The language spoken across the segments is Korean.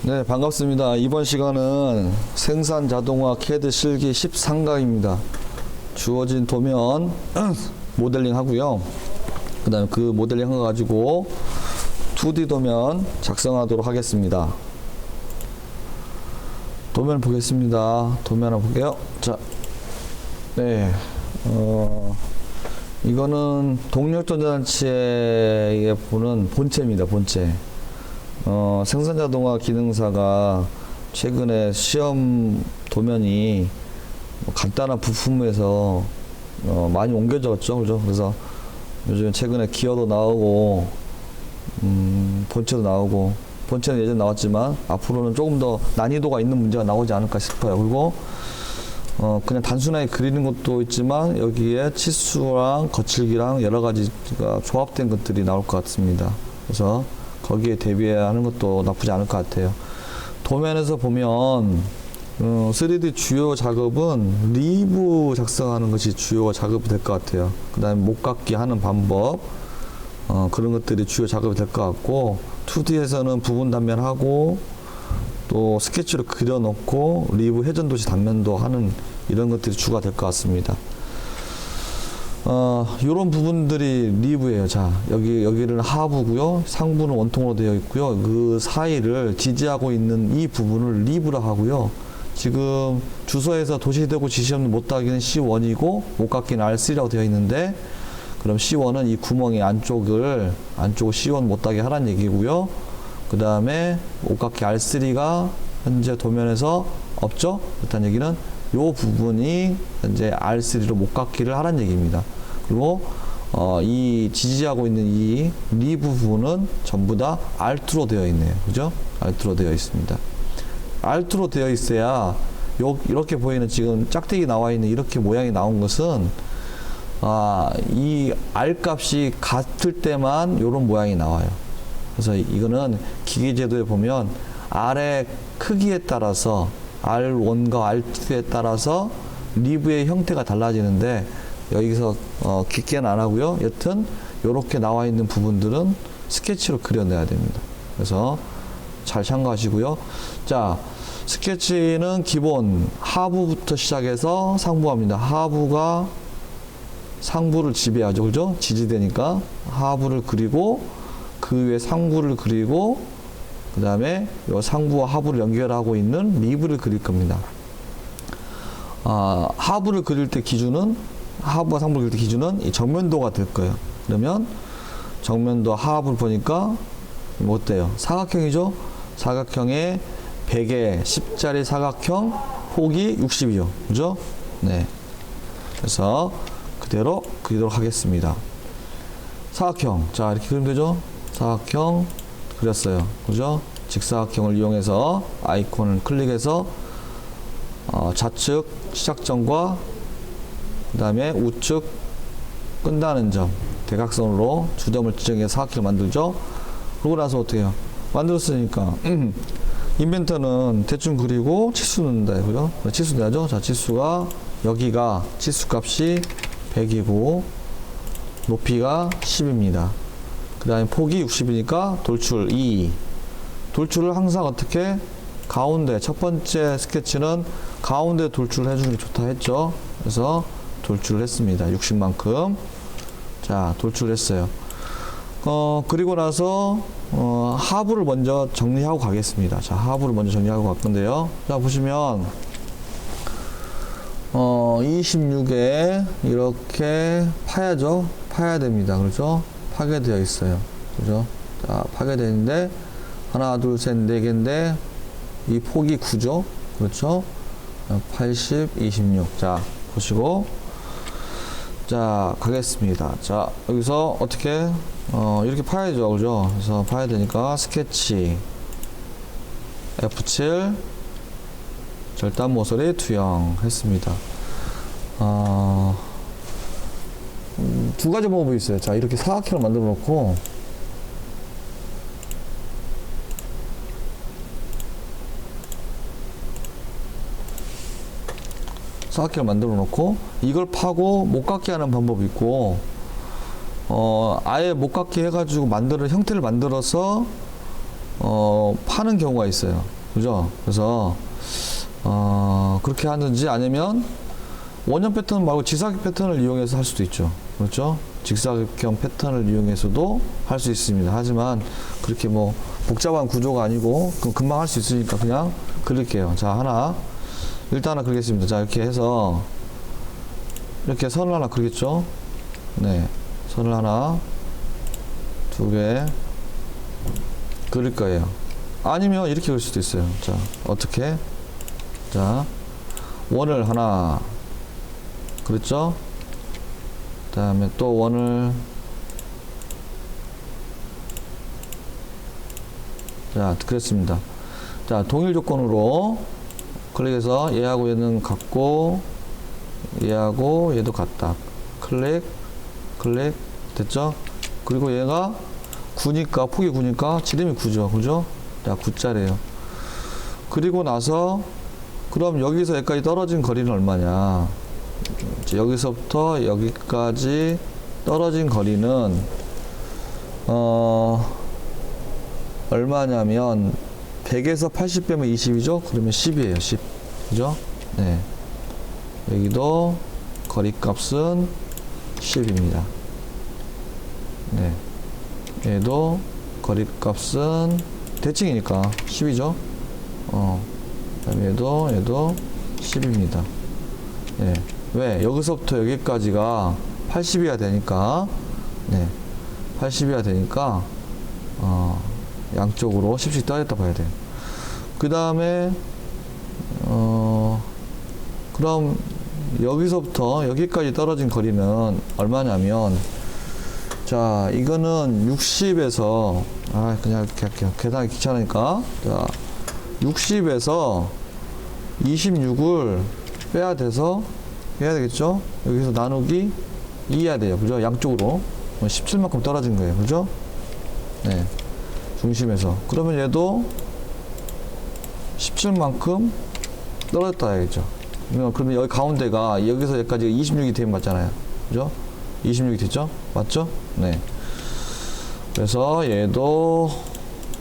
네, 반갑습니다. 이번 시간은 생산 자동화 CAD 실기 13강입니다. 주어진 도면 모델링 하고요. 그 다음에 그 모델링 해가지고 2D 도면 작성하도록 하겠습니다. 도면 보겠습니다. 도면 한번 볼게요. 자, 네, 이거는 동력전자장치에 보는 본체입니다. 본체. 생산자동화 기능사가 최근에 시험 도면이 간단한 부품에서 많이 옮겨졌죠, 그죠? 그래서 요즘 최근에 기어도 나오고 본체도 나오고, 본체는 예전에 나왔지만 앞으로는 조금 더 난이도가 있는 문제가 나오지 않을까 싶어요. 그리고 그냥 단순하게 그리는 것도 있지만 여기에 치수랑 거칠기랑 여러 가지가 조합된 것들이 나올 것 같습니다. 그래서 거기에 대비하는 것도 나쁘지 않을 것 같아요. 도면에서 보면 3D 주요 작업은 리브 작성하는 것이 주요 작업이 될 것 같아요. 그 다음에 목깎기 하는 방법, 그런 것들이 주요 작업이 될 것 같고, 2D에서는 부분 단면하고 또 스케치로 그려놓고 리브 회전도시 단면도 하는 이런 것들이 주가 될 것 같습니다. 요런 부분들이 리브예요. 자, 여기는 하부고요. 상부는 원통으로 되어 있고요. 그 사이를 지지하고 있는 이 부분을 리브라 하고요. 지금 주소에서 도시되고 지시없는 못따기는 C1이고 못깎기는 R3라고 되어 있는데, 그럼 C1은 이 구멍의 안쪽을 C1 못따기 하라는 얘기고요. 그 다음에 못깎기 R3가 현재 도면에서 없죠? 그렇다는 얘기는 요 부분이 현재 R3로 못깎기를 하라는 얘기입니다. 그리고 이 지지하고 있는 이 리브 부분은 전부 다 R2로 되어 있네요. 그죠? R2로 되어 있습니다. R2로 되어 있어야 이렇게 보이는 지금 짝대기 나와 있는 이렇게 모양이 나온 것은 이 R 값이 같을 때만 이런 모양이 나와요. 그래서 이거는 기계제도에 보면 R의 크기에 따라서 R1과 R2에 따라서 리브의 형태가 달라지는데, 여기서 깊게는 안 하고요. 여튼 이렇게 나와 있는 부분들은 스케치로 그려내야 됩니다. 그래서 잘 참고하시고요. 자, 스케치는 기본 하부부터 시작해서 상부합니다. 하부가 상부를 지배하죠, 그죠? 지지되니까 하부를 그리고 그 위에 상부를 그리고 그 다음에 이 상부와 하부를 연결하고 있는 리브를 그릴 겁니다. 하부를 그릴 때 기준은, 하부와 상부를 그릴 때 기준은 이 정면도가 될 거예요. 그러면 정면도 하부를 보니까 뭐 어때요? 사각형이죠? 사각형에 100에 10짜리 사각형, 폭이 60이요. 그죠? 네. 그래서 그대로 그리도록 하겠습니다. 사각형. 자, 이렇게 그리면 되죠? 사각형 그렸어요. 그죠? 직사각형을 이용해서 아이콘을 클릭해서 좌측 시작점과 그 다음에 우측 끝나는 점, 대각선으로 주점을 지정해서 사각형을 만들죠. 그러고 나서 어떻게 해요? 만들었으니까 인벤터는 대충 그리고 치수 넣는다. 그죠? 치수 내야죠. 자, 치수가 여기가 치수 값이 100이고 높이가 10입니다. 그 다음에 폭이 60이니까 돌출 2. 돌출을 항상 어떻게? 가운데, 첫 번째 스케치는 가운데 돌출을 해주는 게 좋다 했죠. 그래서 돌출을 했습니다. 60만큼. 자, 돌출을 했어요. 그리고 나서 하부를 먼저 정리하고 가겠습니다. 자, 하부를 먼저 정리하고 갈 건데요. 자, 보시면 26에 이렇게 파야죠. 파야 됩니다. 그렇죠? 파괴되어 있어요. 그죠? 자, 파괴되는데 하나, 둘, 셋, 네 개인데 이 폭이 9죠. 그렇죠? 80, 26. 자, 보시고 자, 가겠습니다. 자, 여기서 어떻게 이렇게 파야죠. 그죠? 그래서 파야 되니까 스케치 F7 절단 모서리 투영 했습니다. 두 가지 방법이 있어요. 자, 이렇게 사각형을 만들어 놓고 사각형을 만들어 놓고 이걸 파고 못깎기 하는 방법이 있고, 아예 못깎기 해가지고 형태를 만들어서 파는 경우가 있어요. 그죠? 그래서, 그렇게 하든지 아니면 원형 패턴 말고 직사각 패턴을 이용해서 할 수도 있죠. 그렇죠? 직사각형 패턴을 이용해서도 할 수 있습니다. 하지만 그렇게 뭐 복잡한 구조가 아니고 금방 할 수 있으니까 그냥 그릴게요. 자, 하나. 일단 하나 그리겠습니다. 자, 이렇게 해서 이렇게 선을 하나 그리겠죠? 네. 선을 하나, 두 개 그릴 거예요. 아니면 이렇게 그릴 수도 있어요. 자, 어떻게? 자, 원을 하나 그랬죠? 그 다음에 또 원을, 자, 그랬습니다. 자, 동일 조건으로 클릭해서 얘하고 얘는 같고 얘하고 얘도 같다. 클릭, 클릭, 됐죠? 그리고 얘가 9니까, 폭이 9니까 지름이 9죠. 그죠? 자, 9짜리예요. 그리고 나서 그럼 여기서 여기까지 떨어진 거리는 얼마냐? 여기서부터 여기까지 떨어진 거리는 얼마냐면 100에서 80 빼면 20이죠? 그러면 10이에요. 10. 그죠? 네. 여기도 거리 값은 10입니다. 네. 얘도 거리 값은 대칭이니까 10이죠? 그다음에 얘도 10입니다. 네. 왜? 여기서부터 여기까지가 80이어야 되니까, 네. 80이어야 되니까, 양쪽으로 10씩 떨어졌다 봐야 돼요. 그 다음에, 그럼 여기서부터 여기까지 떨어진 거리는 얼마냐면, 자, 이거는 60에서, 그냥 이렇게 할게요. 계산하기 귀찮으니까. 자, 60에서 26을 빼야 돼서, 해야 되겠죠? 여기서 나누기 2 해야 돼요. 그죠? 양쪽으로. 17만큼 떨어진 거예요. 그죠? 네. 중심에서. 그러면 얘도 17만큼 떨어졌다 해야겠죠. 그러면 여기 가운데가 여기서 여기까지 26이 되면 맞잖아요. 그죠? 26이 됐죠? 맞죠? 네. 그래서 얘도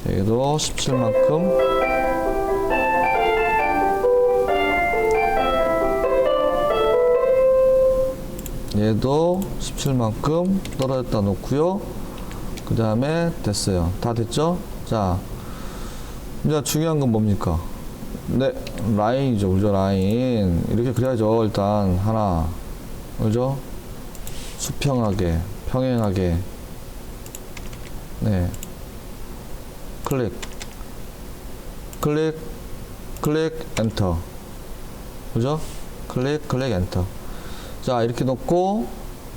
17만큼 얘도 17만큼 떨어졌다 놓고요. 그 다음에 됐어요. 다 됐죠? 자, 이제 중요한 건 뭡니까? 네, 라인이죠. 그죠? 라인. 이렇게 그려야죠. 일단 하나. 그죠? 수평하게, 평행하게. 네. 클릭. 클릭, 클릭, 엔터. 그죠? 클릭, 클릭, 엔터. 자, 이렇게 놓고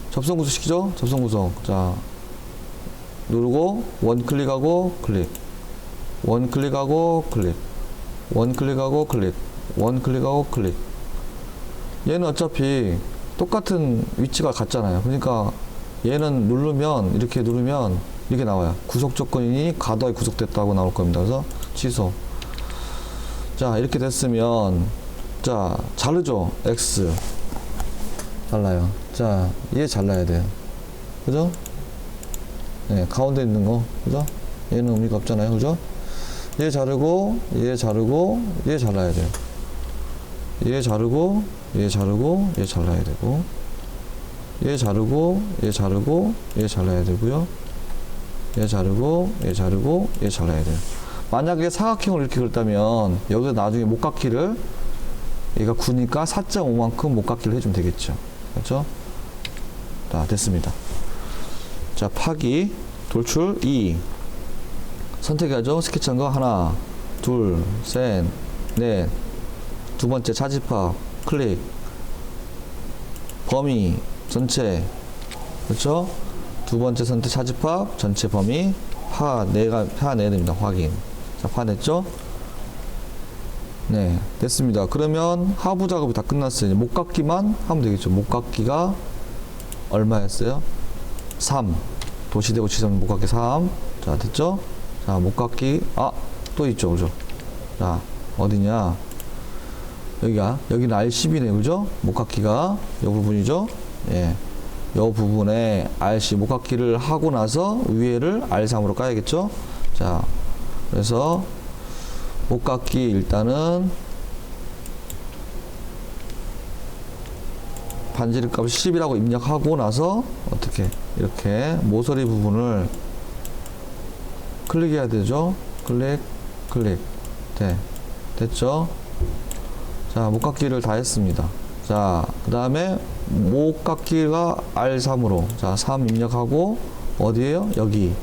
접선 구속 시키죠? 접선 구속. 자, 누르고 원 클릭하고 클릭. 원 클릭하고 클릭. 원 클릭하고 클릭. 원 클릭하고 클릭. 얘는 어차피 똑같은 위치가 같잖아요. 그러니까 얘는 누르면 이렇게 누르면 이렇게 나와요. 구속 조건이 과도하게 구속됐다고 나올 겁니다. 그래서 취소. 자, 이렇게 됐으면 자, 자르죠? X. 잘라요. 자, 얘 잘라야 돼요. 그죠? 네, 가운데 있는 거. 그죠? 얘는 의미가 없잖아요. 그죠? 얘 자르고, 얘 자르고, 얘 잘라야 돼요. 얘 자르고, 얘 자르고, 얘 잘라야 되고, 얘 자르고, 얘 자르고, 얘 잘라야 되고요. 얘 자르고, 얘 자르고, 얘 잘라야 돼요. 만약에 사각형을 이렇게 그렸다면, 여기서 나중에 목깎기를, 얘가 9니까 4.5만큼 목깎기를 해주면 되겠죠. 그렇죠? 자, 됐습니다. 자, 파기, 돌출 2. 선택하죠. 스케치한 거 하나, 둘, 셋, 넷. 두 번째 차지파, 클릭. 범위, 전체. 그렇죠? 두 번째 선택 차지파, 전체 범위. 파내야 됩니다. 확인. 자, 파냈죠? 네, 됐습니다. 그러면 하부 작업이 다 끝났어요. 목깎기만 하면 되겠죠. 목깎기가 얼마였어요? 3. 도시대고 지점 목깎기 3. 자, 됐죠? 자, 목깎기, 또 있죠. 그죠? 자, 어디냐? 여기는 R10이네. 그죠? 목깎기가 이 부분이죠? 예. 이 부분에 R10 목깎기를 하고 나서 위에를 R3으로 까야겠죠? 자, 그래서 목깎이 일단은 반지름 값을 10이라고 입력하고 나서 어떻게 이렇게 모서리 부분을 클릭해야 되죠. 클릭 됐죠. 자, 목깎이를 다 했습니다. 자, 그 다음에 목깎이가 R3으로 자 3 입력하고 어디에요? 여기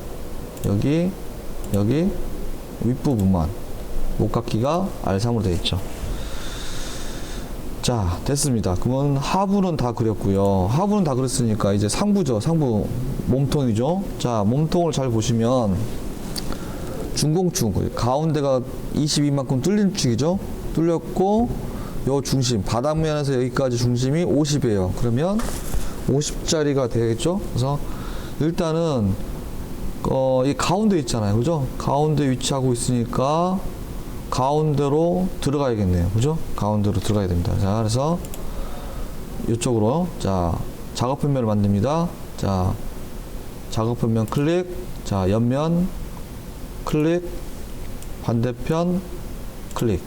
윗부분만 목깎이가 R3으로 되어 있죠. 자, 됐습니다. 그러면 하부는 다 그렸고요. 하부는 다 그렸으니까 이제 상부죠. 상부 몸통이죠. 자, 몸통을 잘 보시면 중공축 가운데가 22만큼 뚫린 축이죠. 뚫렸고 요 중심 바닥면에서 여기까지 중심이 50이에요. 그러면 50짜리가 되겠죠. 그래서 일단은 이 가운데 있잖아요. 그죠? 가운데 위치하고 있으니까 가운데로 들어가야겠네요. 그죠? 가운데로 들어가야 됩니다. 자, 그래서 이쪽으로 자, 작업 편면을 만듭니다. 자, 작업 편면 클릭. 자, 옆면 클릭. 반대편 클릭.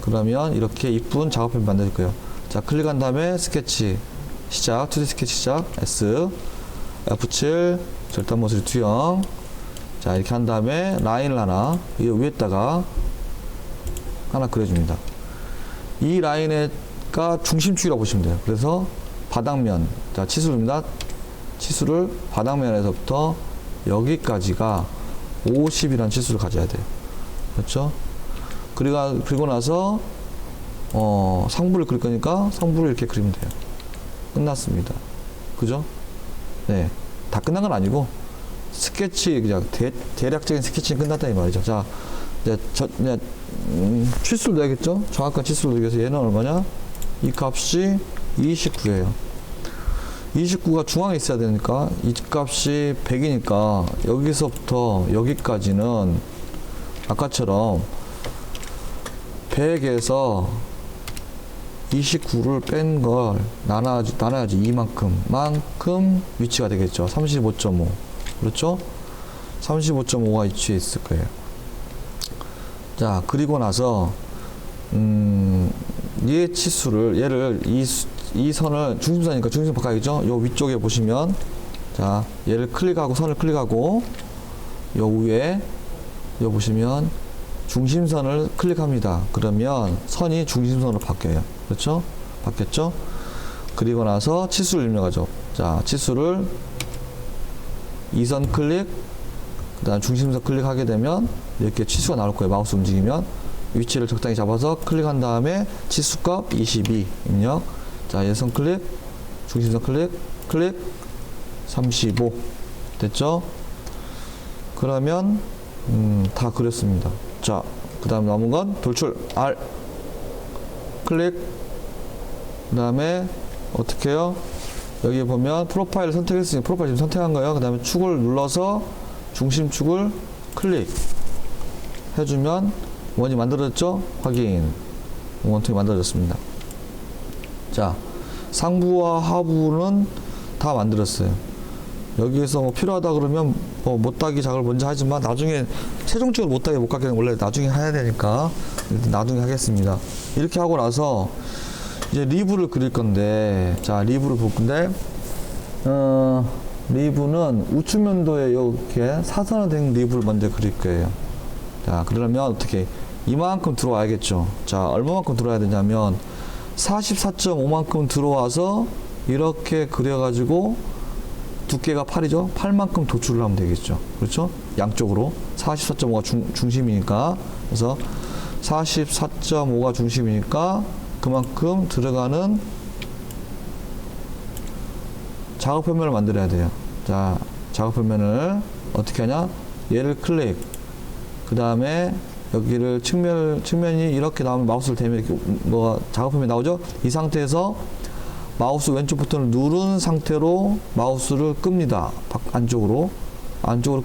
그러면 이렇게 이쁜 작업 편면 만들 거예요. 자, 클릭한 다음에 스케치 시작. 2D 스케치 시작. S F7 절단 모서리 투영. 자, 이렇게 한 다음에 라인을 하나 이 위에다가 하나 그려줍니다. 이 라인에가 중심축이라고 보시면 돼요. 그래서 바닥면, 자, 치수입니다. 치수를 바닥면에서부터 여기까지가 50이라는 치수를 가져야 돼요. 그렇죠? 그리고 나서 상부를 그릴 거니까 상부를 이렇게 그리면 돼요. 끝났습니다. 그죠? 네, 다 끝난 건 아니고 스케치 그냥 대략적인 스케치는 끝났다 이 말이죠. 자, 이제 치수를 넣어야겠죠? 정확한 치수를 넣기 위해서 얘는 얼마냐? 이 값이 29예요. 29가 중앙에 있어야 되니까 이 값이 100이니까 여기서부터 여기까지는 아까처럼 100에서 29를 뺀 걸 나눠야지 이만큼 위치가 되겠죠. 35.5 그렇죠? 35.5가 위치해 있을 거예요. 자, 그리고 나서 얘 치수를 얘를 이 선을 중심선이니까 중심선 바꿔야겠죠. 요 위쪽에 보시면 자, 얘를 클릭하고 선을 클릭하고 요 위에 요 보시면 중심선을 클릭합니다. 그러면 선이 중심선으로 바뀌어요. 그렇죠? 바뀌었죠? 그리고 나서 치수를 입력하죠. 자, 치수를 이 선 클릭 그 다음 중심선 클릭하게 되면 이렇게 치수가 나올 거예요. 마우스 움직이면 위치를 적당히 잡아서 클릭한 다음에 치수값 22 입력. 자, 얘선 클릭 중심선 클릭 35 됐죠? 그러면 다 그렸습니다. 자, 그 다음 남은 건 돌출 R 클릭 그 다음에 어떻게 해요? 여기 보면 프로파일을 선택했으니 프로파일 지금 선택한 거예요. 그 다음에 축을 눌러서 중심축을 클릭 해주면 원이 만들어졌죠? 확인. 원통이 만들어졌습니다. 자, 상부와 하부는 다 만들었어요. 여기에서 뭐 필요하다 그러면 뭐 못따기 작업을 먼저 하지만 나중에 최종적으로 못따기 못 가기는 원래 나중에 해야 되니까 나중에 하겠습니다. 이렇게 하고 나서 이제 리브를 그릴 건데, 자, 리브를 볼 건데, 리브는 우측면도에 이렇게 사선화 된 리브를 먼저 그릴 거예요. 자, 그러려면 어떻게 이만큼 들어와야겠죠. 자, 얼마만큼 들어와야 되냐면 44.5만큼 들어와서 이렇게 그려가지고 두께가 8이죠. 8만큼 도출을 하면 되겠죠. 그렇죠? 양쪽으로 44.5가 중심이니까 그래서 44.5가 중심이니까 그만큼 들어가는 작업 표면을 만들어야 돼요. 자, 작업 표면을 어떻게 하냐? 얘를 클릭. 그 다음에 여기를 측면이 이렇게 나오면 마우스를 대면 이렇게 뭐가 작업 표면이 나오죠? 이 상태에서 마우스 왼쪽 버튼을 누른 상태로 마우스를 끕니다. 안쪽으로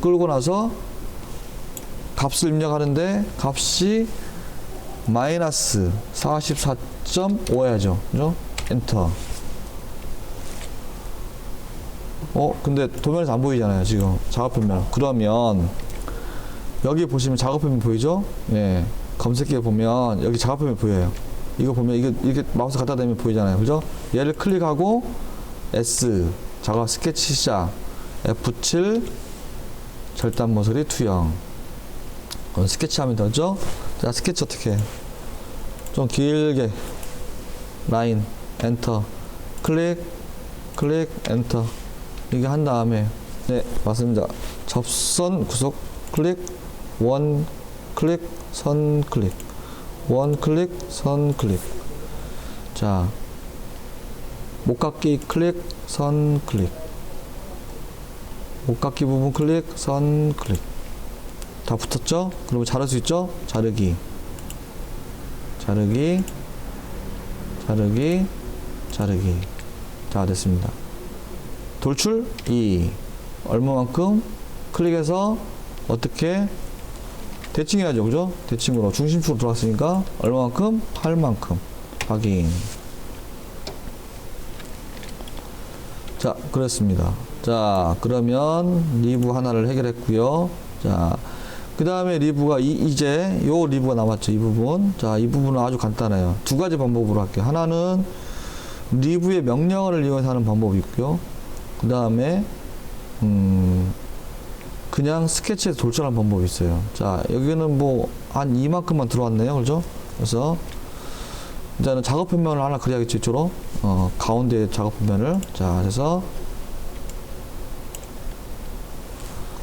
끌고 나서 값을 입력하는데 값이 마이너스 44.5 그죠? 엔터. 근데 도면에서 안 보이잖아요, 지금. 작업 표면. 그러면 여기 보시면 작업표면 보이죠? 예. 검색기에 보면 여기 작업표면 보여요. 이거 보면 이게 마우스 갖다 대면 보이잖아요. 그죠? 얘를 클릭하고 S 작업 스케치 시작 F7 절단 모서리 투영. 스케치하면 되죠? 자, 스케치 어떻게 해? 좀 길게 라인 엔터 클릭 엔터 이게 한 다음에 네 맞습니다. 접선 구속 클릭 원 클릭 선 클릭 원 클릭 선 클릭. 자 목깎기 클릭 선 클릭 목깎기 부분 클릭 선 클릭. 다 붙었죠? 그러면 자를 수 있죠? 자르기 자 됐습니다. 돌출 2 얼마만큼 클릭해서 어떻게 대칭해야죠. 그죠? 대칭으로 중심축으로 들어왔으니까 얼마만큼? 8만큼 확인. 자 그랬습니다. 자 그러면 리브 하나를 해결했고요. 자 그 다음에 리브가 이제 요 리브가 남았죠. 이 부분. 자 이 부분은 아주 간단해요. 두 가지 방법으로 할게요. 하나는 리브의 명령어를 이용해서 하는 방법이 있고요. 그 다음에 그냥 스케치에서 돌출하는 방법이 있어요. 자 여기는 뭐 한 이만큼만 들어왔네요. 그죠? 그래서 이제는 작업 표면을 하나 그려야겠죠. 이쪽으로 가운데 작업 표면을. 자 그래서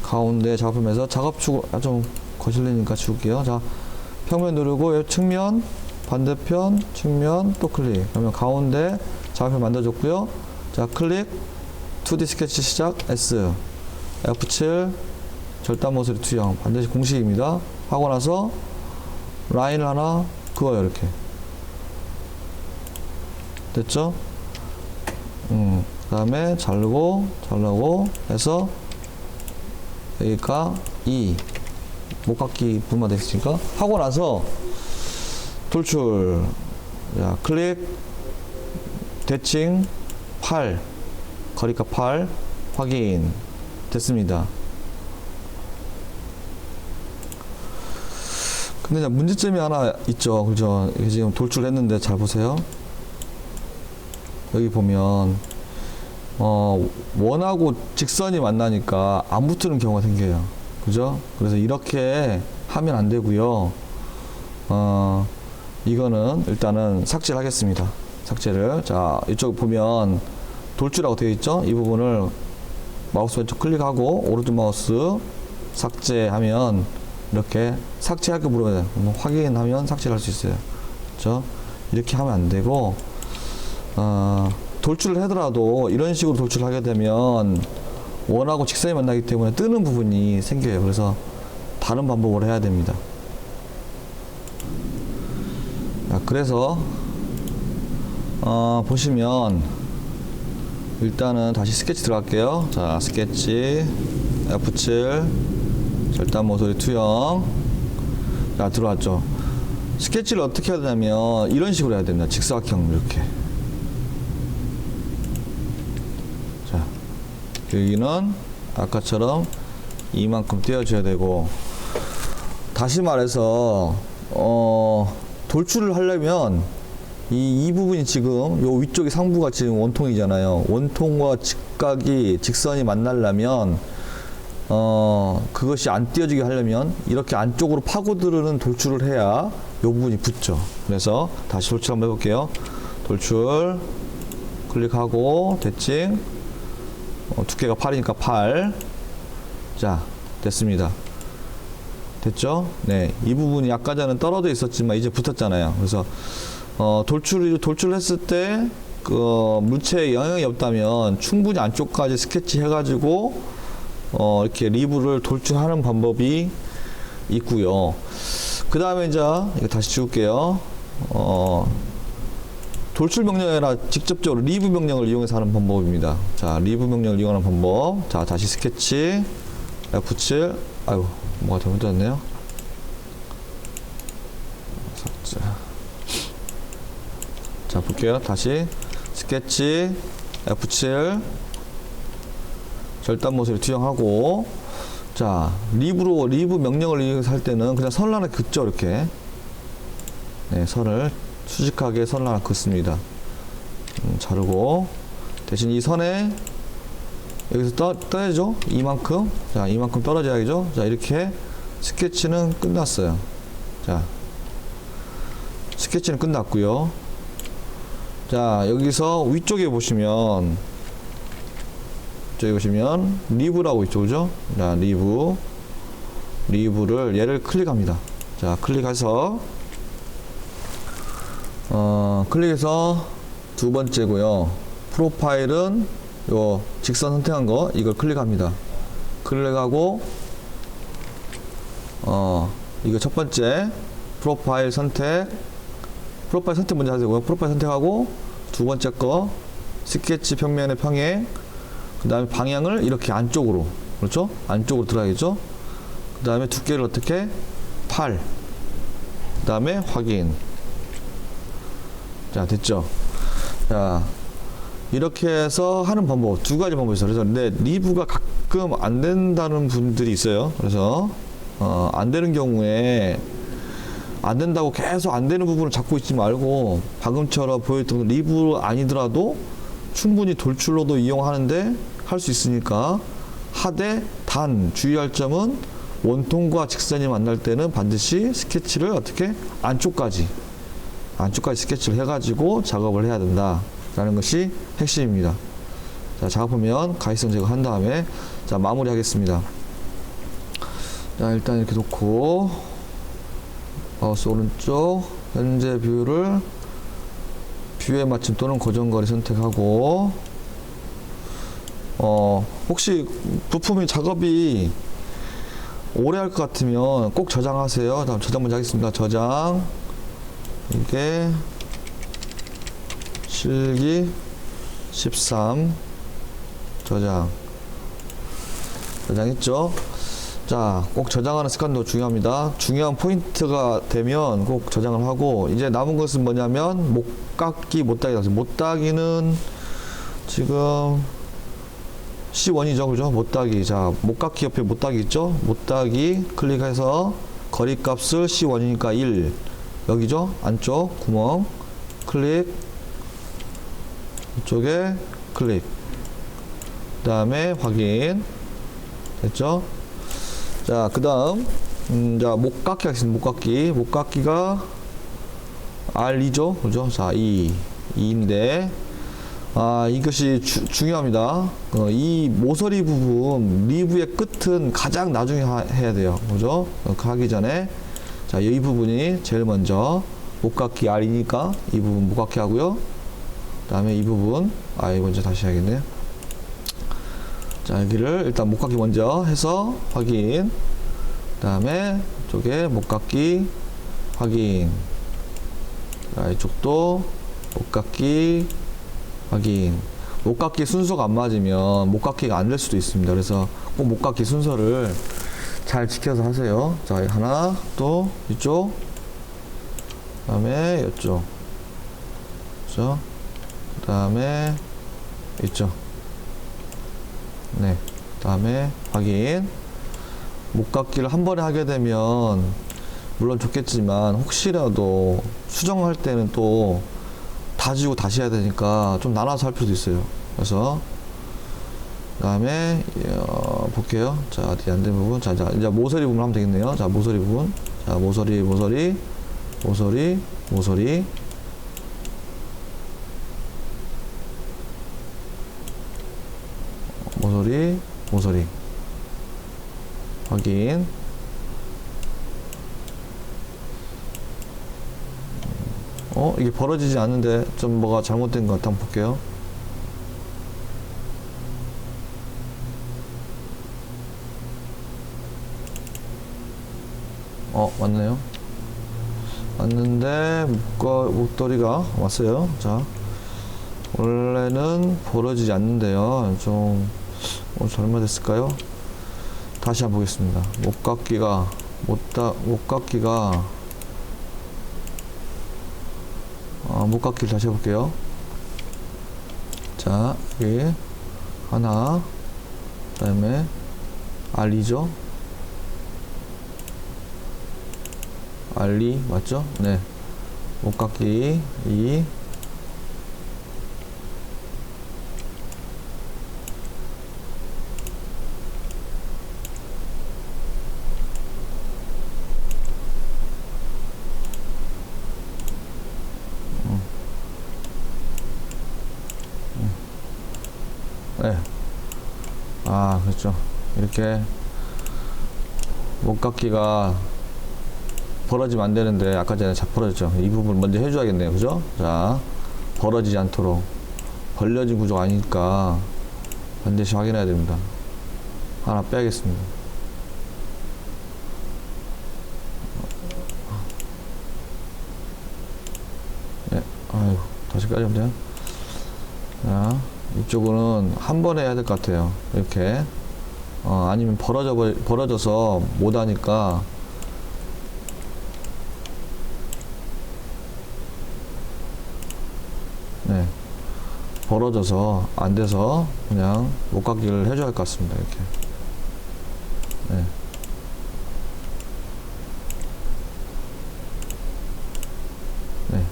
가운데 작업 표면에서 작업축을 좀 거슬리니까 지울게요. 자 평면 누르고 측면 반대편 측면 또 클릭. 그러면 가운데 작업표 만들어줬고요. 자 클릭 2D 스케치 시작 S F7 절단 모서리 투영 반드시 공식입니다. 하고 나서 라인을 하나 그어요. 이렇게 됐죠? 그 다음에 자르고 해서 여기가 2 목깎기 분만 됐으니까 하고 나서 돌출. 자 클릭 대칭 8 거리가 8 확인 됐습니다. 근데 문제점이 하나 있죠. 그죠? 지금 돌출했는데 잘 보세요. 여기 보면 원하고 직선이 만나니까 안 붙는 경우가 생겨요. 그죠? 그래서 이렇게 하면 안 되고요. 이거는 일단은 삭제를 하겠습니다. 삭제를. 자, 이쪽 보면 돌출하고 되어 있죠? 이 부분을 마우스 왼쪽 클릭하고 오른쪽 마우스 삭제하면 이렇게 삭제할 거 물어봐요. 확인하면 삭제를 할 수 있어요. 그렇죠? 이렇게 하면 안 되고 돌출을 하더라도 이런 식으로 돌출을 하게 되면 원하고 직선이 만나기 때문에 뜨는 부분이 생겨요. 그래서 다른 방법으로 해야 됩니다. 자, 그래서 보시면 일단은 다시 스케치 들어갈게요. 자 스케치 F7 절단 모서리 투영. 자 들어왔죠. 스케치를 어떻게 해야 되냐면 이런 식으로 해야 됩니다. 직사각형 이렇게. 자 여기는 아까처럼 이만큼 떼어줘야 되고, 다시 말해서 돌출을 하려면 이 부분이 지금 요 위쪽이 상부가 지금 원통이잖아요. 원통과 직각이 직선이 만나려면 그것이 안 띄어지게 하려면 이렇게 안쪽으로 파고드는 돌출을 해야 요 부분이 붙죠. 그래서 다시 돌출 한번 해볼게요. 돌출 클릭하고 대칭 두께가 8이니까 8. 자 됐습니다. 됐죠? 네, 이 부분이 아까 전에 떨어져 있었지만 이제 붙었잖아요. 그래서 돌출을 했을 때 그 물체에 영향이 없다면 충분히 안쪽까지 스케치 해가지고 이렇게 리브를 돌출하는 방법이 있고요. 그 다음에 이제 이거 다시 지울게요. 돌출 명령이 아니라 직접적으로 리브 명령을 이용해서 하는 방법입니다. 자, 리브 명령을 이용하는 방법. 자, 다시 스케치 F7. 아이고, 뭐가 잘못됐네요. 자, 볼게요. 다시 스케치 F7 절단 모서리 투영하고, 자, 리브 명령을 이용해서 할 때는 그냥 선을 하나 긋죠, 이렇게. 네, 선을, 수직하게 선을 하나 긋습니다. 자르고, 대신 이 선에, 여기서 떠야죠? 이만큼. 자, 이만큼 떨어져야죠? 자, 이렇게 스케치는 끝났어요. 자, 스케치는 끝났고요. 자, 여기서 위쪽에 보시면, 저기 보시면 리브라고 있죠, 그죠? 자, 리브를 얘를 클릭합니다. 자, 클릭해서 클릭해서 두 번째고요. 프로파일은 요 직선 선택한 거 이걸 클릭합니다. 클릭하고 이거 첫 번째 프로파일 선택 먼저 하세요. 프로파일 선택하고 두 번째 거 스케치 평면의 평행, 그 다음에 방향을 이렇게 안쪽으로, 그렇죠? 안쪽으로 들어가겠죠? 그 다음에 두께를 어떻게? 8. 그 다음에 확인. 자, 됐죠? 자, 이렇게 해서 하는 방법, 두 가지 방법이 있어요. 그래서 근데 리브가 가끔 안 된다는 분들이 있어요. 그래서 안 되는 경우에 안 된다고 계속 안 되는 부분을 잡고 있지 말고 방금처럼 보였던 리브 아니더라도 충분히 돌출로도 이용하는데 할 수 있으니까 하되 단 주의할 점은 원통과 직선이 만날 때는 반드시 스케치를 어떻게 안쪽까지 스케치를 해가지고 작업을 해야 된다 라는 것이 핵심입니다. 자, 작업하면 가시성 제거한 다음에 자, 마무리 하겠습니다. 자, 일단 이렇게 놓고 마우스 오른쪽 현재 뷰를 뷰에 맞춤 또는 고정거리 선택하고 혹시 부품이 작업이 오래 할 것 같으면 꼭 저장하세요. 다음 저장 먼저 하겠습니다. 저장, 이게 실기 13 저장했죠. 자, 꼭 저장하는 습관도 중요합니다. 중요한 포인트가 되면 꼭 저장을 하고, 이제 남은 것은 뭐냐면 못깎기, 못따기. 못따기는 지금 C1이죠, 그죠? 못따기. 자, 못깎기 옆에 못따기 있죠? 못따기 클릭해서 거리값을 C1이니까 1 여기죠? 안쪽 구멍 클릭, 이쪽에 클릭, 그 다음에 확인. 됐죠? 자, 그 다음 자, 못깎기 하겠습니다. 못깎기가 R2죠, 그죠? 자, 2인데 이것이 중요합니다. 이 모서리 부분 리브의 끝은 가장 나중에 해야 돼요, 그죠? 하기 전에 자, 이 부분이 제일 먼저 못깎기 R이니까 이 부분 못깎기 하고요. 그 다음에 이 부분 이거 먼저 다시 해야겠네요. 자, 여기를 일단 못깎기 먼저 해서 확인. 그 다음에 이쪽에 못깎기 확인. 자, 이쪽도 못깎기 확인. 못깎기 순서가 안 맞으면 못깎기가 안 될 수도 있습니다. 그래서 꼭 못깎기 순서를 잘 지켜서 하세요. 자, 하나, 또 이쪽, 그 다음에 이쪽, 그렇죠? 그 다음에 이쪽. 네, 그 다음에 확인. 못깎기를 한 번에 하게 되면 물론 좋겠지만 혹시라도 수정할 때는 또 다 지우고 다시 해야 되니까 좀 나눠서 할 필요도 있어요. 그래서 그 다음에 볼게요. 자, 어디 안 된 부분. 자, 이제 모서리 부분 하면 되겠네요. 자, 모서리 부분. 자, 모서리 확인. 이게 벌어지지 않는데 좀 뭐가 잘못된 것 같아. 한번 볼게요. 맞네요. 왔는데 목도리가 왔어요. 자, 원래는 벌어지지 않는데요. 좀 잘못됐을까요? 다시 한번 보겠습니다. 못깎기가 못깎기를 다시 해볼게요. 자, 여기 하나, 그 다음에 R2죠. R2 맞죠? 네. 목깎이 2. 네. 아, 그렇죠. 이렇게 목깎이가 벌어지면 안 되는데 아까 전에 벌어졌죠. 이 부분 먼저 해줘야겠네요. 그죠? 자, 벌어지지 않도록 벌려진 구조가 아니니까 반드시 확인해야 됩니다. 하나 빼야겠습니다. 네, 아이고, 다시 빼야면 돼요. 자, 이쪽은 한 번에 해야 될 것 같아요. 이렇게. 아니면 벌어져서 못 하니까. 네. 벌어져서 안 돼서 그냥 목깎이를 해줘야 할 것 같습니다. 이렇게. 네. 네.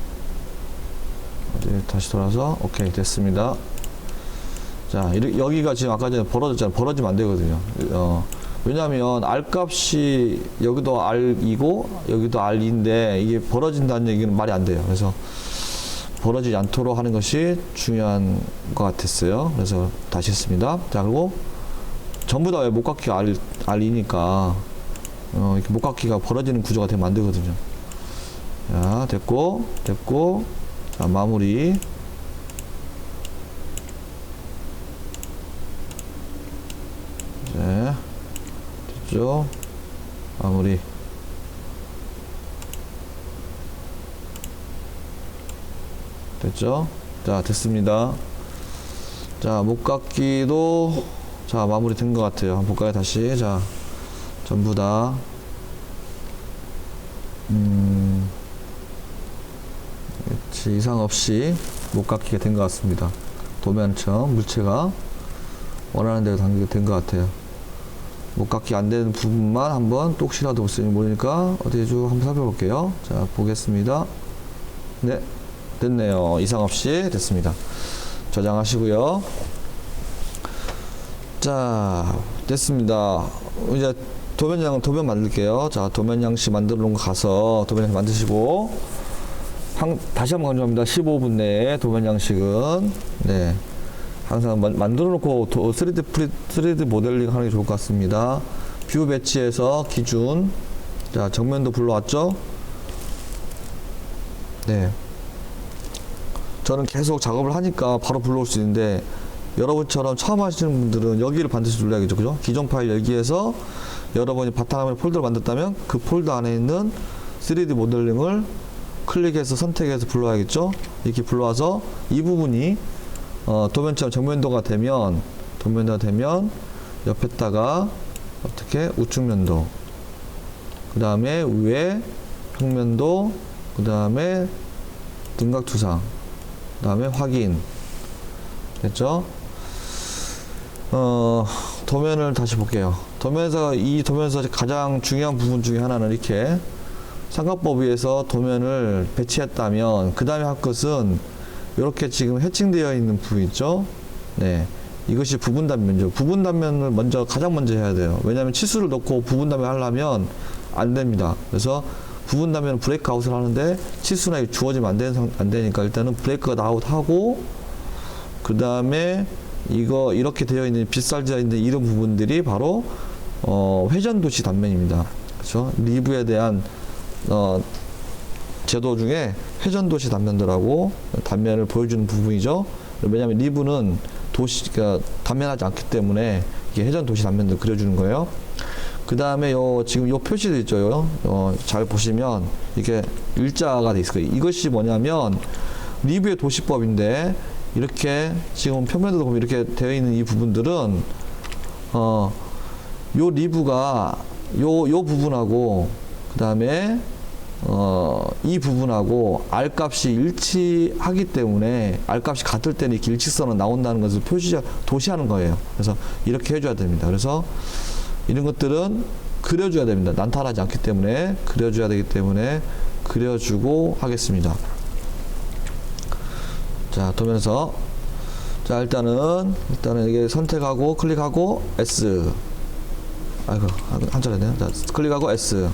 어디 다시 돌아서 오케이 됐습니다. 자, 여기가 지금 아까 전에 벌어졌잖아요. 벌어지면 안 되거든요. 왜냐하면 R 값이 여기도 R이고 여기도 R인데 이게 벌어진다는 얘기는 말이 안 돼요. 그래서 벌어지지 않도록 하는 것이 중요한 것 같았어요. 그래서 다시 했습니다. 자, 그리고 전부 다 왜 목깎이가 R이니까 이렇게 목깎이가 벌어지는 구조가 되면 안 되거든요. 자, 됐고 자, 마무리. 네, 됐죠? 마무리. 됐죠? 자, 됐습니다. 자, 목깎이도 자, 마무리 된 것 같아요. 한번 볼까요? 다시. 자, 전부 다 이상 없이 목깎이가 된 것 같습니다. 도면처럼 물체가 원하는 대로 당기게 된 것 같아요. 목깎이 안 되는 부분만 한번 또 혹시라도 모르니까 어디 쭉 한번 살펴볼게요. 자, 보겠습니다. 네, 됐네요. 이상 없이 됐습니다. 저장하시고요. 자, 됐습니다. 이제 도면 만들게요. 자, 도면 양식 만들어 놓은 거 가서 도면 양식 만드시고 다시 한번 강조합니다. 15분 내에 도면 양식은 네. 항상 만들어 놓고 3D 모델링 하는 게 좋을 것 같습니다. 뷰 배치에서 기준. 자, 정면도 불러왔죠? 네. 저는 계속 작업을 하니까 바로 불러올 수 있는데, 여러분처럼 처음 하시는 분들은 여기를 반드시 눌러야겠죠. 그죠? 기존 파일 열기에서 여러분이 바탕화면 폴더를 만들었다면 그 폴더 안에 있는 3D 모델링을 클릭해서 선택해서 불러야겠죠? 이렇게 불러와서 이 부분이 도면처럼 정면도가 되면 옆에다가 어떻게 우측면도, 그 다음에 위에 평면도, 그 다음에 등각투상, 그 다음에 확인. 됐죠? 도면을 다시 볼게요. 도면에서 가장 중요한 부분 중에 하나는 이렇게 삼각법 위에서 도면을 배치했다면 그 다음에 할 것은 이렇게 지금 해칭되어 있는 부분 있죠? 네. 이것이 부분 단면이죠. 부분 단면을 가장 먼저 해야 돼요. 왜냐하면 치수를 넣고 부분 단면 하려면 안 됩니다. 그래서 부분 단면은 브레이크 아웃을 하는데 치수나 주어지면 안 되니까 일단은 브레이크가 아웃 하고, 그 다음에 이렇게 되어 있는 빗살되어 있는 이런 부분들이 바로 회전도시 단면입니다. 그렇죠? 리브에 대한 제도 중에 회전도시 단면들하고 단면을 보여주는 부분이죠. 왜냐하면 리브는 그러니까 단면하지 않기 때문에 이게 회전도시 단면들 그려주는 거예요. 그 다음에 지금 요 표시도 있죠. 잘 보시면 이게 일자가 돼 있을 거예요. 이것이 뭐냐면 리브의 도시법인데, 이렇게 지금 평면도도 보면 이렇게 되어 있는 이 부분들은 요 리브가 요 부분하고 그 다음에 이 부분하고 R 값이 일치하기 때문에 R 값이 같을 때는 이렇게 일치선은 나온다는 것을 도시하는 거예요. 그래서 이렇게 해줘야 됩니다. 그래서 이런 것들은 그려줘야 됩니다. 난탈하지 않기 때문에 그려줘야 되기 때문에 그려주고 하겠습니다. 자, 도면에서 자, 일단은 이게 선택하고 클릭하고 S. 아이고, 한자로 했네요. 자, 클릭하고 S.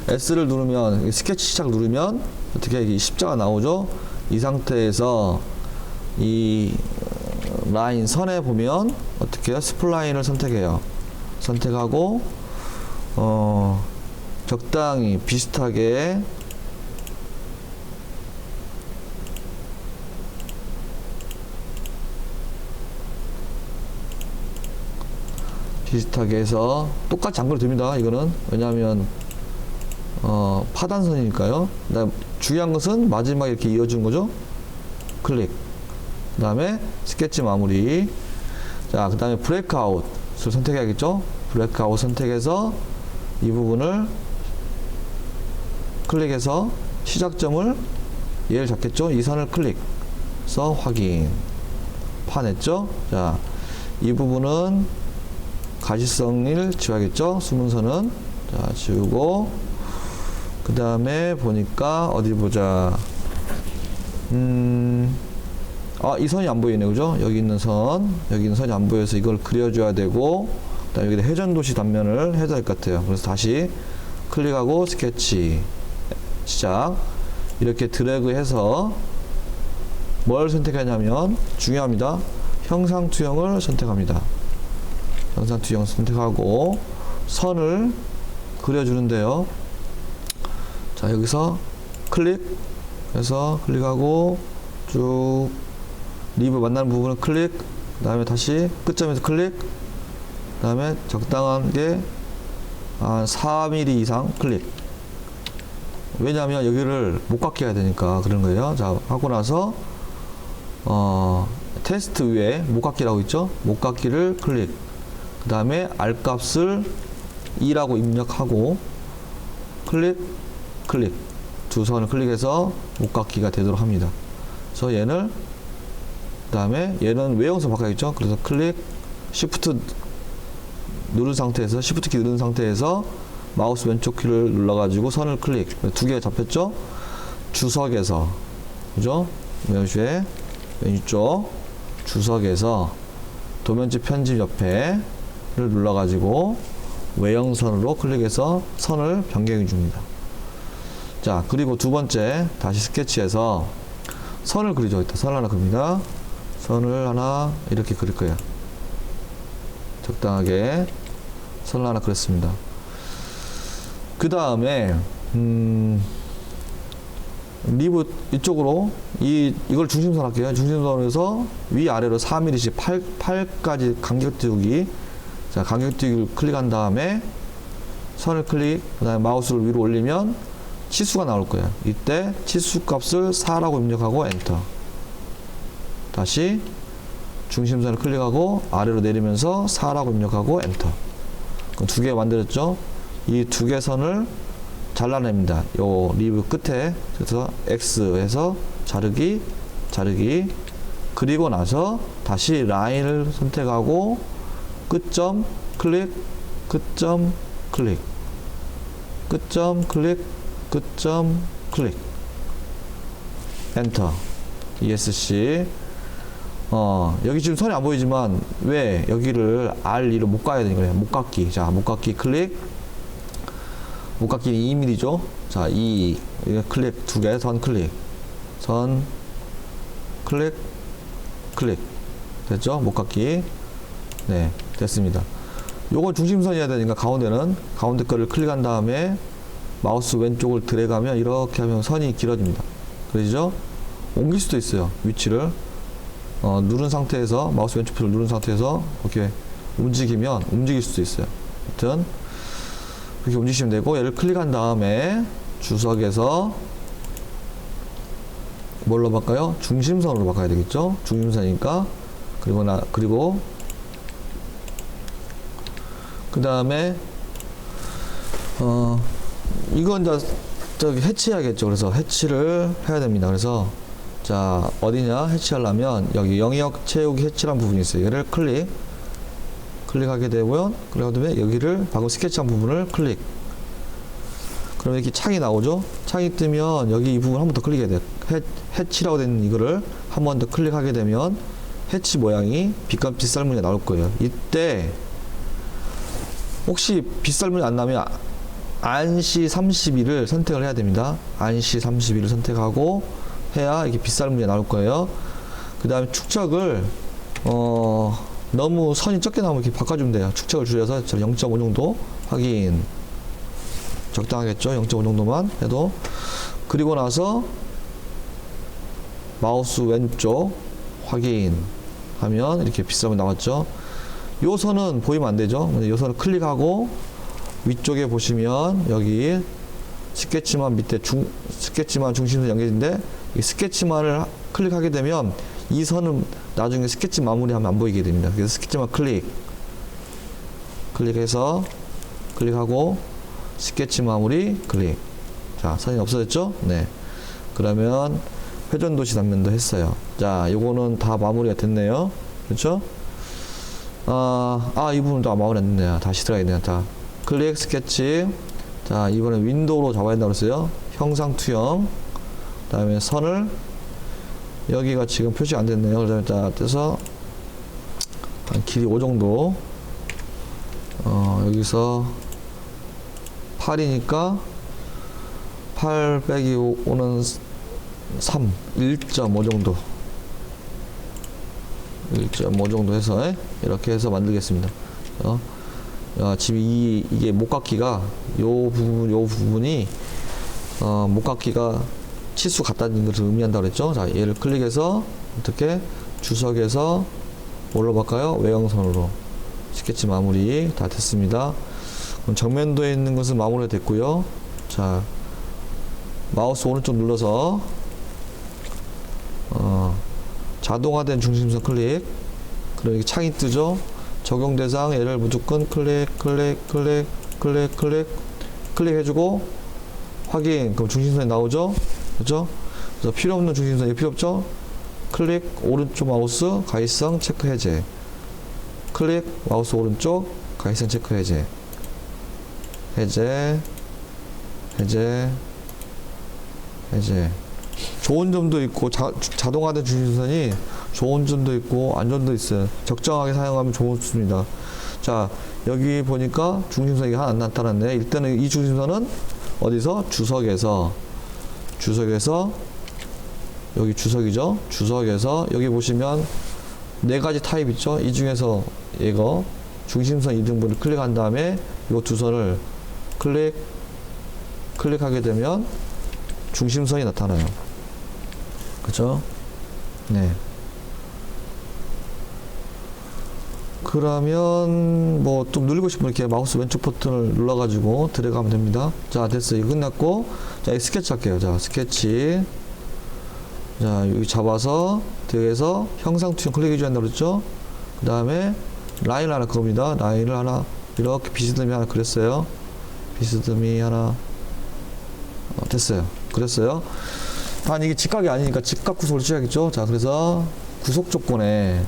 S를 누르면 스케치 시작 누르면 어떻게 이 십자가 나오죠? 이 상태에서 이 라인 선에 보면 어떻게 해요? 스플라인을 선택해요. 선택하고 적당히 비슷하게 해서 똑같이 잠그려 됩니다. 이거는 왜냐하면 파단선이니까요. 그다음 중요한 것은 마지막에 이렇게 이어주는 거죠. 클릭. 그 다음에 스케치 마무리. 자, 그 다음에 브레이크아웃을 선택해야겠죠. 브레이크아웃 선택해서 이 부분을 클릭해서 시작점을 얘를 잡겠죠. 이 선을 클릭해서 확인. 파냈죠. 자, 이 부분은 가시성을 지워야겠죠. 숨은 선은. 자, 지우고 그 다음에 보니까 어디 보자. 이 선이 안 보이네, 그죠? 여기 있는 선이 안 보여서 이걸 그려줘야 되고, 그 다음에 여기다 회전도시 단면을 해야 될 것 같아요. 그래서 다시 클릭하고 스케치 시작. 이렇게 드래그 해서 뭘 선택하냐면 중요합니다. 형상투영을 선택합니다. 형상투영 선택하고 선을 그려주는데요. 자, 여기서 클릭해서 클릭하고 쭉 리브 만나는 부분을 클릭, 그 다음에 다시 끝점에서 클릭, 그 다음에 적당한 게 한 4mm 이상 클릭. 왜냐하면 여기를 못 갖게 해야 되니까 그런 거예요. 자, 하고 나서 테스트 위에 못 갖기라고 있죠. 못 갖기를 클릭. 그 다음에 R 값을 2라고 입력하고 클릭 두 선을 클릭해서 못 갖기가 되도록 합니다. 그래서 얘는 그 다음에 얘는 외형선 바꿔야겠죠. 그래서 클릭 Shift 누른 상태에서 Shift 키 누른 상태에서 마우스 왼쪽 키를 눌러가지고 선을 클릭. 두 개 잡혔죠. 주석에서 그죠? 메뉴에 메뉴 쪽 주석에서 도면지 편집 옆에를 눌러가지고 외형선으로 클릭해서 선을 변경해 줍니다. 자, 그리고 두 번째 다시 스케치해서 선을 그리죠. 일단 선 하나 그립니다. 선을 하나 이렇게 그릴 거예요. 적당하게 선을 하나 그렸습니다. 그 다음에 리브 이쪽으로 이걸 중심선 할게요. 중심선에서 위아래로 4mm씩 8까지 간격 띄우기. 자, 간격 띄우기를 클릭한 다음에 선을 클릭, 그 다음에 마우스를 위로 올리면 치수가 나올 거예요. 이때 치수 값을 4라고 입력하고 엔터. 다시 중심선을 클릭하고 아래로 내리면서 4라고 입력하고 엔터. 두 개 만들었죠. 이 두 개 선을 잘라냅니다. 요 리브 끝에. 그래서 X에서 자르기 그리고 나서 다시 라인을 선택하고 끝점 클릭, 끝점 클릭, 끝점 클릭, 끝점 클릭, 엔터. ESC. 여기 지금 선이 안 보이지만 왜 여기를 R2로 못 가야 되는 거예요. 못 갖기. 자, 못 갖기 클릭. 못 갖기는 2mm죠. 자, 2 클릭 두 개 선 클릭. 선 클릭 클릭. 됐죠? 못 갖기. 네, 됐습니다. 요건 중심선이어야 되니까 가운데 거를 클릭한 다음에 마우스 왼쪽을 드래그하면 이렇게 하면 선이 길어집니다. 그러시죠? 옮길 수도 있어요. 위치를 누른 상태에서 마우스 왼쪽 표를 누른 상태에서 이렇게 움직이면 움직일 수도 있어요. 아무튼 그렇게 움직이시면 되고, 얘를 클릭한 다음에 주석에서 뭘로 바꿔요? 중심선으로 바꿔야 되겠죠? 중심선이니까. 그리고 그 다음에 이건 이제 저기 해치해야겠죠. 그래서 해치를 해야 됩니다. 그래서 자, 어디냐? 해치하려면 여기 영역 채우기 해치라는 부분이 있어요. 얘를 클릭. 클릭하게 되고요. 그 다음에 여기를 방금 스케치한 부분을 클릭. 그러면 이렇게 창이 나오죠. 창이 뜨면 여기 이 부분 한 번 더 클릭해야 돼요. 해치라고 된 이거를 한 번 더 클릭하게 되면 해치 모양이 빗살무늬가 나올 거예요. 이때 혹시 빗살무늬 안 나면 안시 32를 선택을 해야 됩니다. 안시 32를 선택하고 해야 이렇게 빗살무늬가 나올 거예요. 그 다음에 축척을 너무 선이 적게 나오면 이렇게 바꿔주면 돼요. 축척을 줄여서 0.5 정도 확인. 적당하겠죠? 0.5 정도만 해도. 그리고 나서 마우스 왼쪽 확인 하면 이렇게 빗살무늬 나왔죠. 요 선은 보이면 안 되죠. 요 선을 클릭하고 위쪽에 보시면 여기 스케치만 밑에 스케치만 중심선 연결인데 이 스케치만을 클릭하게 되면 이 선은 나중에 스케치 마무리하면 안 보이게 됩니다. 그래서 스케치만 클릭해서 클릭하고 스케치 마무리 클릭. 자, 선이 없어졌죠? 네. 그러면 회전도시 단면도 했어요. 자, 요거는 다 마무리가 됐네요. 그렇죠? 이 부분도 마무리 안 됐네요. 다시 들어가야 돼요. 클릭 스케치. 자, 이번엔 윈도우로 잡아야 된다고 했어요. 형상 투영. 그 다음에 선을 여기가 지금 표시 안 됐네요. 그다음에 자, 떼서 한 길이 5 정도. 여기서 8이니까 8 빼기 5는 3, 1.5 정도. 1.5 정도 해서 이렇게 해서 만들겠습니다. 지금 이게 목깎이가 요 부분이 목깎이가 치수 같다는 것을 의미한다고 그랬죠. 자, 얘를 클릭해서 어떻게 주석에서 뭘로 바꿔요? 외형선으로. 스케치 마무리 다 됐습니다. 그럼 정면도에 있는 것은 마무리가 됐고요. 자, 마우스 오른쪽 눌러서 자동화된 중심선 클릭. 그럼 이렇게 창이 뜨죠. 적용 대상 얘를 무조건 클릭해주고 확인. 그럼 중심선이 나오죠. 그렇죠? 그래서 필요 없는 중심선이 필요 없죠. 클릭 오른쪽 마우스 가이성 체크 해제. 클릭 마우스 오른쪽 가이성 체크 해제. 해제. 좋은 점도 있고 자동화된 중심선이 좋은 점도 있고 안 좋은 점도 있어요. 적정하게 사용하면 좋습니다. 자, 여기 보니까 중심선이 하나 안 나타났네. 일단은 이 중심선은 어디서? 주석에서 여기 주석이죠. 주석에서 여기 보시면 4가지 타입 있죠. 이 중에서 이거 중심선 이등분을 클릭한 다음에 이 두 선을 클릭하게 되면 중심선이 나타나요. 그죠? 네. 그러면 뭐 좀 누르고 싶으면 이렇게 마우스 왼쪽 버튼을 눌러가지고 들어가면 됩니다. 자, 됐어요. 이거 끝났고, 자, 이 스케치 할게요. 자, 스케치. 자, 여기 잡아서 들어가서 형상 투영 클릭해줘야 한다고 그랬죠? 그 다음에 라인 하나 그겁니다. 라인을 하나 이렇게 비스듬히 하나 그렸어요. 비스듬히 하나 됐어요. 그랬어요. 단 이게 직각이 아니니까 직각 구속을 취하겠죠. 자, 그래서 구속 조건에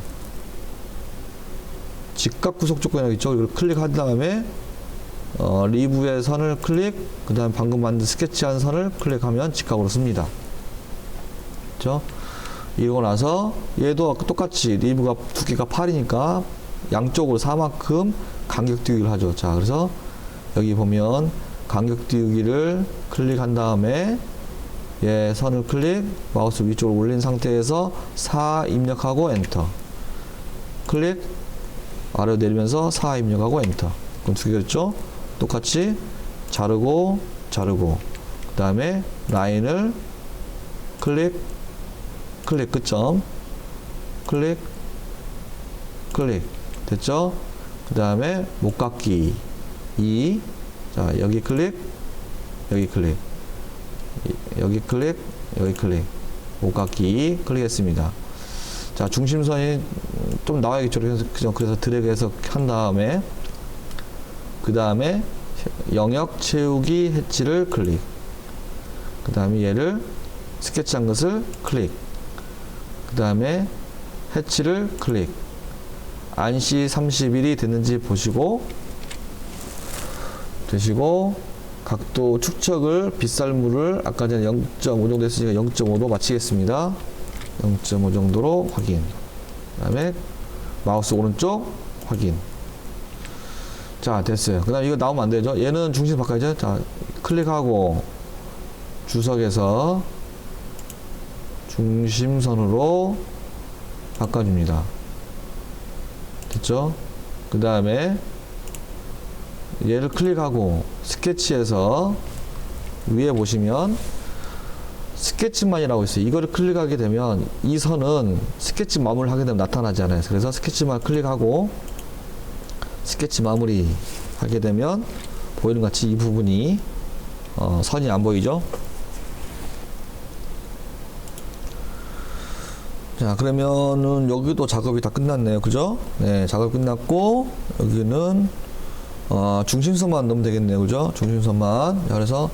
직각 구속 조건이 있죠. 이걸 클릭한 다음에 리브의 선을 클릭, 그 다음에 방금 만든 스케치한 선을 클릭하면 직각으로 씁니다. 그렇죠? 이러고 나서 얘도 똑같이 리브가 두께가 8이니까 양쪽으로 4만큼 간격 띄우기를 하죠. 자, 그래서 여기 보면 간격 띄우기를 클릭한 다음에 얘 선을 클릭, 마우스 위쪽으로 올린 상태에서 4 입력하고 엔터. 클릭, 아래로 내리면서 4 입력하고 엔터. 그럼 두 개였죠? 똑같이 자르고 그 다음에 라인을 클릭 끝점 클릭 됐죠? 그 다음에 목깎기 2. 자, 여기 클릭 목깎기 클릭했습니다. 자, 중심선이 좀 나와야겠죠. 그래서 드래그해서 한 다음에 그 다음에 영역 채우기 해치를 클릭. 그 다음에 얘를 스케치한 것을 클릭. 그 다음에 해치를 클릭. 안시 30일이 됐는지 보시고 되시고 각도 축척을 빗살물을 아까 전에 0.5 정도 했으니까 0.5로 마치겠습니다. 0.5 정도로 확인. 그 다음에 마우스 오른쪽 확인. 자, 됐어요. 그 다음에 이거 나오면 안 되죠. 얘는 중심 바꿔야죠. 자, 클릭하고 주석에서 중심선으로 바꿔줍니다. 됐죠? 그 다음에 얘를 클릭하고 스케치에서 위에 보시면 스케치만이라고 있어요. 이거를 클릭하게 되면 이 선은 스케치 마무리를 하게 되면 나타나지 않아요. 그래서 스케치만 클릭하고 스케치 마무리 하게 되면 보이는 것 같이 이 부분이 선이 안 보이죠? 자, 그러면은 여기도 작업이 다 끝났네요. 그죠? 네, 작업이 끝났고 여기는 중심선만 넣으면 되겠네요. 그죠? 중심선만. 자, 그래서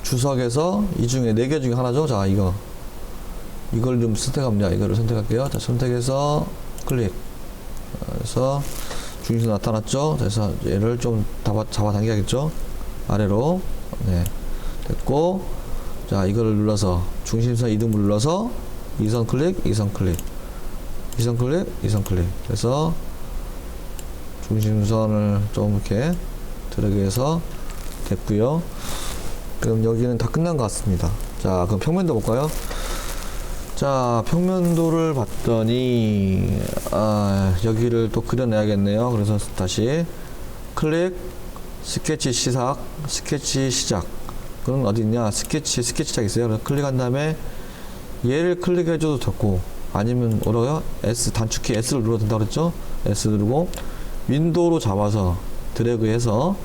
주석에서 이 중에 4개 중에 하나죠. 자, 이걸 좀 선택합니다. 이거를 선택할게요. 자, 선택해서 클릭. 그래서 중심선 나타났죠. 그래서 얘를 좀 잡아당겨야겠죠. 아래로. 네, 됐고. 자, 이거를 눌러서 중심선 이등분 눌러서 2선 클릭, 2선 클릭, 2선 클릭, 2선 클릭. 그래서 중심선을 좀 이렇게 들어가게 해서 됐고요. 그럼 여기는 다 끝난 것 같습니다. 자, 그럼 평면도 볼까요? 자, 평면도를 봤더니 여기를 또 그려내야겠네요. 그래서 다시 클릭, 스케치 시작, 스케치 시작. 그럼 어디 있냐? 스케치 시작 있어요. 그래서 클릭한 다음에 얘를 클릭해줘도 좋고, 아니면 뭐라고요? S 단축키 S를 눌러도 된다고 그랬죠? S 누르고 윈도우로 잡아서 드래그해서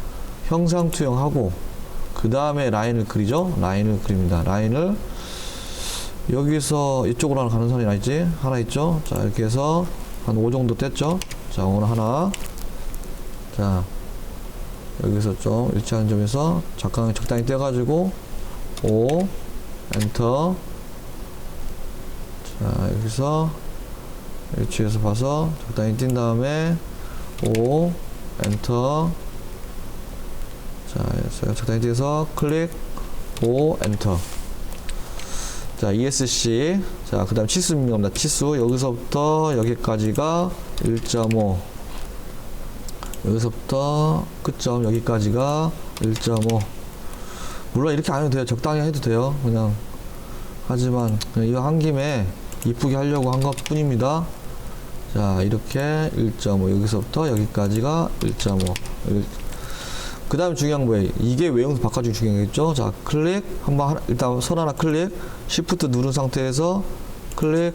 형상 투영하고 그 다음에 라인을 그리죠? 라인을 그립니다. 라인을 여기서 이쪽으로 하나 가는 선이 하나 있죠? 자, 이렇게 해서 한 5 정도 뗐죠? 자, 오늘 하나. 자, 여기서 좀 일치하는 점에서 적당히 떼가지고 5 엔터. 자, 여기서 위치에서 봐서 적당히 띈 다음에 5 엔터. 자, 그래서 적당히 띄어서 클릭 5 엔터. 자, ESC. 자, 그 다음 치수 입력합니다. 치수. 여기서부터 여기까지가 1.5. 여기서부터 끝점 여기까지가 1.5. 물론 이렇게 안 해도 돼요. 적당히 해도 돼요. 그냥. 하지만 그냥 이거 한 김에 이쁘게 하려고 한 것 뿐입니다. 자, 이렇게 1.5. 여기서부터 여기까지가 1.5. 그 다음 중요한 거예요. 이게 외형도 바꿔주기 중요하겠죠. 자, 클릭 한번 일단 선 하나 클릭, Shift 누른 상태에서 클릭,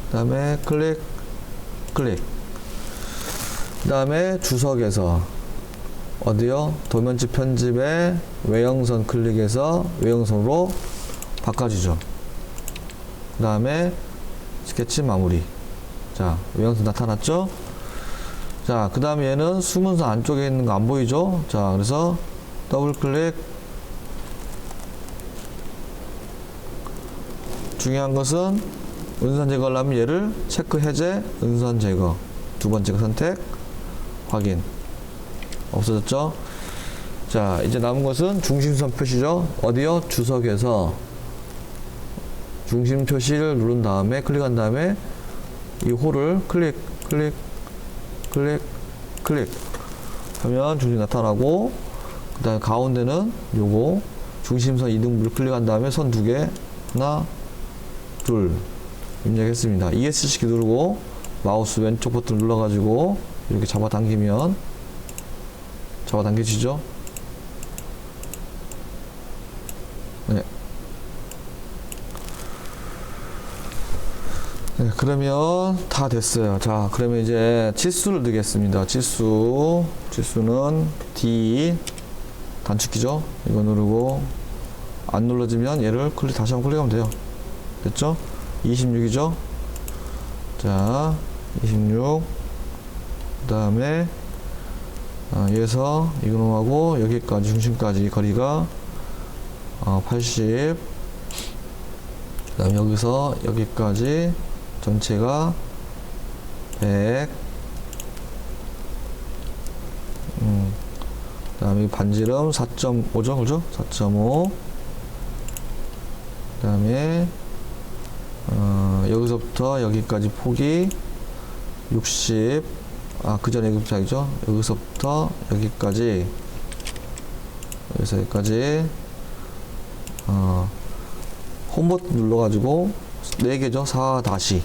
그 다음에 클릭, 클릭. 그 다음에 주석에서 어디요? 도면지 편집에 외형선 클릭해서 외형선으로 바꿔주죠. 그 다음에 스케치 마무리. 자, 외형선 나타났죠? 자, 그 다음에 얘는 숨은 선 안쪽에 있는 거 안 보이죠? 자, 그래서 더블 클릭. 중요한 것은 은선 제거를 하면 얘를 체크 해제, 은선 제거. 두 번째 선택, 확인. 없어졌죠? 자, 이제 남은 것은 중심선 표시죠? 어디요? 주석에서 중심 표시를 누른 다음에 클릭한 다음에 이 홀을 클릭, 클릭, 클릭, 클릭 하면 중심 나타나고, 그 다음에 가운데는 요거 중심선 이등분을 클릭한 다음에 선 2개, 하나, 둘 입력했습니다. ESC 누르고 마우스 왼쪽 버튼 눌러가지고 이렇게 잡아당기면 잡아당겨지죠? 네. 네, 그러면 다 됐어요. 자, 그러면 이제 치수를 넣겠습니다. 치수는 D 단축키죠? 이거 누르고 안 눌러지면 얘를 다시 한번 클릭하면 돼요. 됐죠? 26이죠? 자, 26. 그 다음에 여기서 이놈하고 여기까지 중심까지 거리가 80. 그 다음에 여기서 여기까지 전체가 100. 그 다음에 반지름 4.5죠, 그죠? 4.5. 그 다음에 여기서부터 여기까지 폭이 60. 그 전에 여기부터 알죠? 여기서부터 여기까지, 여기서 여기까지 홈 버튼 눌러가지고 4개죠. 4 다시,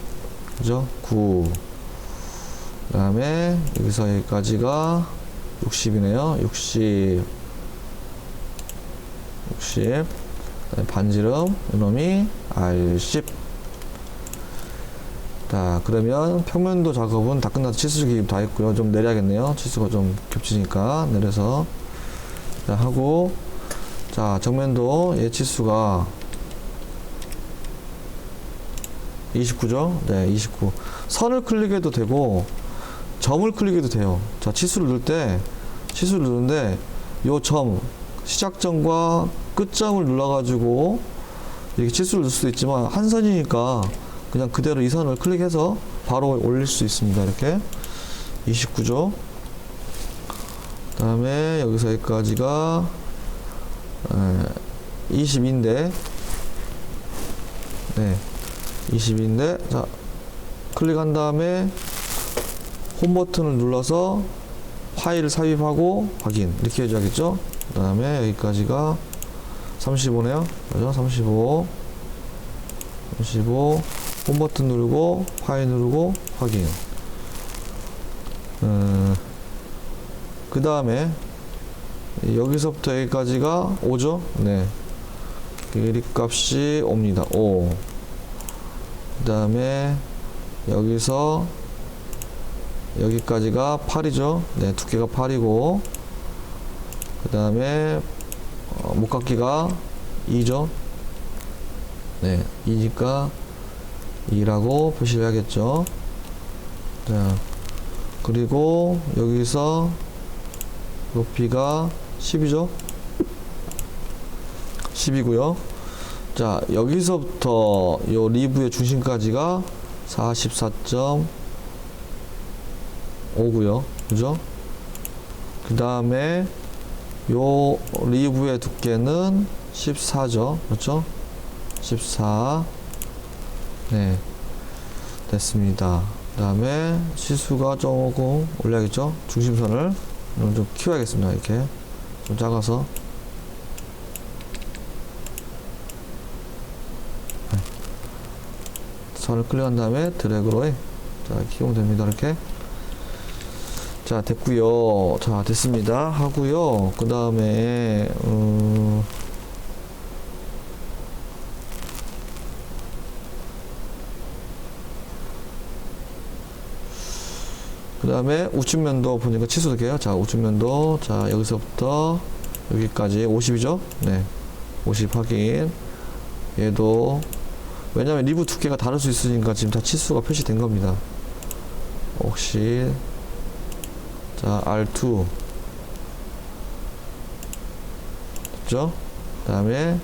그죠? 9. 그 다음에 여기서 여기까지가 60이네요. 60. 반지름 이놈이 R10. 자, 그러면 평면도 작업은 다 끝나서 치수 기입 다 했고요. 좀 내려야겠네요. 치수가 좀 겹치니까 내려서 자, 하고, 자, 정면도 얘 치수가 29죠? 네, 29. 선을 클릭해도 되고 점을 클릭해도 돼요. 자, 치수를 누르는데 요 점, 시작점과 끝점을 눌러가지고 이렇게 치수를 넣을 수도 있지만 한 선이니까 그냥 그대로 이 선을 클릭해서 바로 올릴 수 있습니다. 이렇게 29죠. 그 다음에 여기서 여기까지가 22인데, 네, 22인데, 자, 클릭한 다음에 홈 버튼을 눌러서 파일을 삽입하고 확인 이렇게 해줘야겠죠. 그 다음에 여기까지가 35네요. 그죠? 35 홈 버튼 누르고 파일 누르고 확인. 그 다음에 여기서부터 여기까지가 5죠. 네, 길이 값이 5입니다. 5. 그 다음에 여기서 여기까지가 8이죠. 네, 두께가 8이고, 그 다음에 목깎이가 2죠. 네, 2니까 2라고 표시를 해야겠죠. 자, 그리고 여기서 높이가 10이죠. 10이고요. 자, 여기서부터 요 리브의 중심까지가 44.5고요. 그죠? 그 다음에 요 리브의 두께는 14죠. 그렇죠? 14. 네, 됐습니다. 그 다음에 시수가 조금 올려야겠죠? 중심선을 좀 키워야겠습니다. 이렇게 좀 작아서. 네. 선을 클릭한 다음에 드래그로 자, 키우면 됩니다. 이렇게. 자, 됐고요. 자, 됐습니다. 하고요. 그 다음에 그 다음에 우측면도 보니까 치수도 돼요. 자, 우측면도, 자, 여기서부터 여기까지 50이죠. 네, 50 확인. 얘도 왜냐면 리브 두께가 다를 수 있으니까 지금 다 치수가 표시된 겁니다. 혹시, 자, R2 됐죠? 그 다음에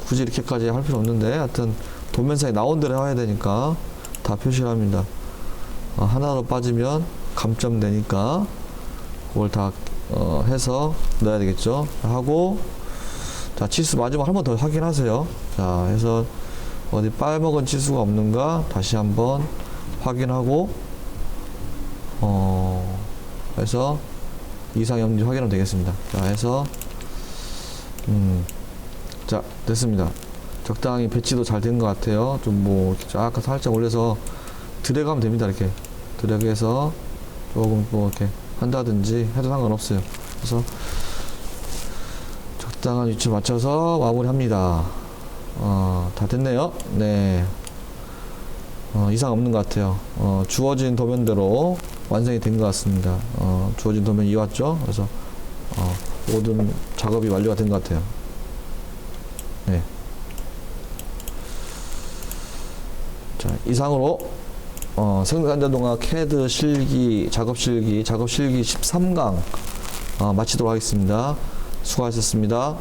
굳이 이렇게까지 할 필요 없는데 하여튼 도면상에 나온 대로 해야 되니까 다 표시를 합니다. 하나로 빠지면 감점되니까 그걸 다 해서 넣어야 되겠죠. 하고, 자, 치수 마지막 한 번 더 확인하세요. 자, 해서 어디 빨먹은 치수가 없는가 다시 한번 확인하고, 해서 이상이 없는지 확인하면 되겠습니다. 자, 해서 자, 됐습니다. 적당히 배치도 잘 된 것 같아요. 좀 뭐 아까 살짝 올려서 드래그 하면 됩니다. 이렇게 드래그 해서 조금 뭐 이렇게 한다든지 해도 상관없어요. 그래서 적당한 위치 맞춰서 마무리 합니다. 다 됐네요. 네, 이상 없는 것 같아요. 주어진 도면대로 완성이 된 것 같습니다. 주어진 도면이 이왔죠. 그래서 모든 작업이 완료가 된 것 같아요. 네. 자, 이상으로 생산자동화 CAD 실기 작업 실기 13강 마치도록 하겠습니다. 수고하셨습니다.